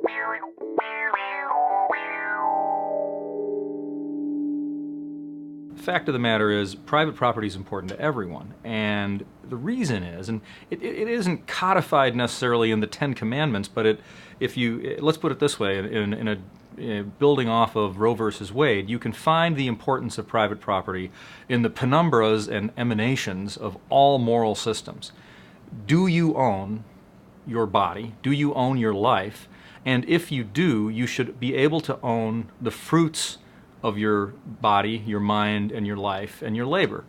The fact of the matter is, private property is important to everyone, and the reason is, and it isn't codified necessarily in the Ten Commandments, but let's put it this way, building off of Roe versus Wade, you can find the importance of private property in the penumbras and emanations of all moral systems. Do you own your body? Do you own your life? And if you do, you should be able to own the fruits of your body, your mind, and your life, and your labor.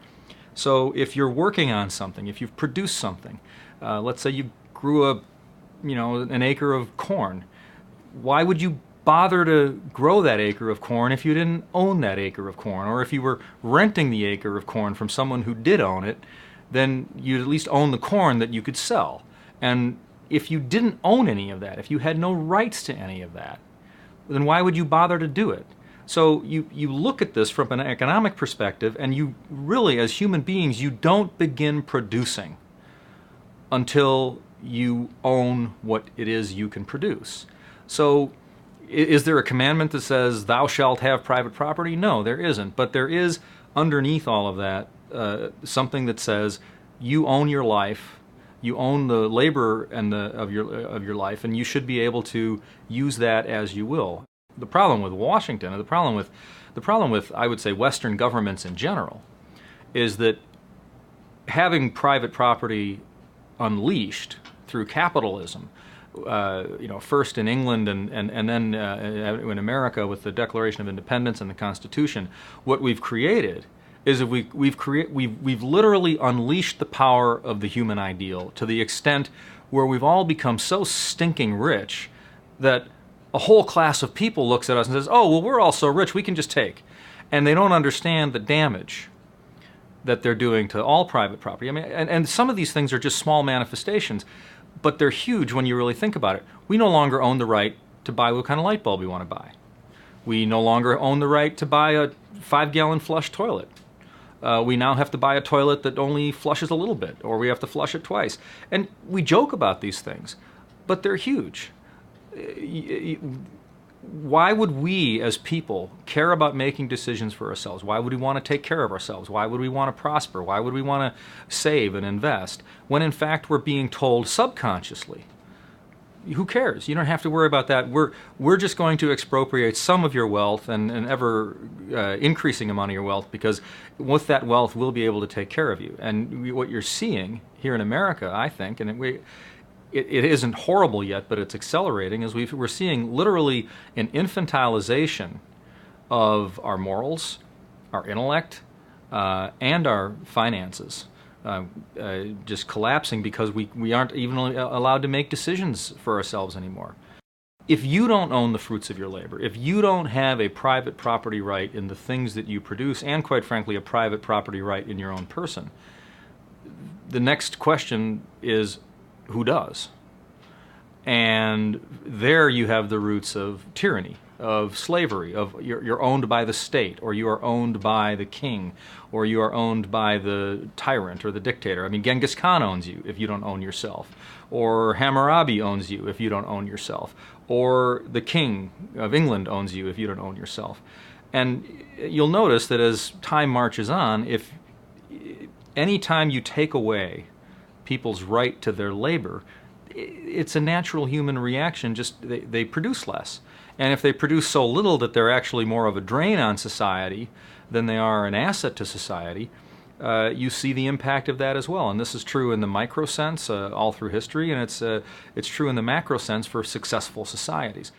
So if you're working on something, if you've produced something, let's say you grew an acre of corn, why would you bother to grow that acre of corn if you didn't own that acre of corn? Or if you were renting the acre of corn from someone who did own it, then you'd at least own the corn that you could sell. And if you didn't own any of that, if you had no rights to any of that, then why would you bother to do it? So you look at this from an economic perspective, and you really, as human beings, you don't begin producing until you own what it is you can produce. So is there a commandment that says thou shalt have private property? No, there isn't. But there is, underneath all of that, something that says you own your life, you own the labor of your life, and you should be able to use that as you will. The problem with Washington, and the problem with I would say Western governments in general, is that having private property unleashed through capitalism, first in England and then in America with the Declaration of Independence and the Constitution, what we've created is that we've literally unleashed the power of the human ideal to the extent where we've all become so stinking rich that a whole class of people looks at us and says, oh, well, we're all so rich, we can just take. And they don't understand the damage that they're doing to all private property. I mean, and some of these things are just small manifestations, but they're huge when you really think about it. We no longer own the right to buy what kind of light bulb we want to buy. We no longer own the right to buy a 5-gallon flush toilet. We now have to buy a toilet that only flushes a little bit, or we have to flush it twice. And we joke about these things, but they're huge. Why would we as people care about making decisions for ourselves? Why would we want to take care of ourselves? Why would we want to prosper? Why would we want to save and invest? When in fact we're being told subconsciously, who cares? You don't have to worry about that. We're just going to expropriate some of your wealth and ever increasing amount of your wealth, because with that wealth we'll be able to take care of you. And what you're seeing here in America, I think, and it isn't horrible yet, but it's accelerating, as we're seeing literally an infantilization of our morals, our intellect, and our finances. Just collapsing because we aren't even allowed to make decisions for ourselves anymore. If you don't own the fruits of your labor, if you don't have a private property right in the things that you produce, and quite frankly a private property right in your own person, the next question is, who does? And there you have the roots of tyranny, of slavery, of you're owned by the state, or you are owned by the king, or you are owned by the tyrant or the dictator. I mean, Genghis Khan owns you if you don't own yourself, or Hammurabi owns you if you don't own yourself, or the king of England owns you if you don't own yourself. And you'll notice that as time marches on, if any time you take away people's right to their labor, it's a natural human reaction. Just they produce less, and if they produce so little that they're actually more of a drain on society than they are an asset to society, you see the impact of that as well. And this is true in the micro sense all through history, and it's true in the macro sense for successful societies.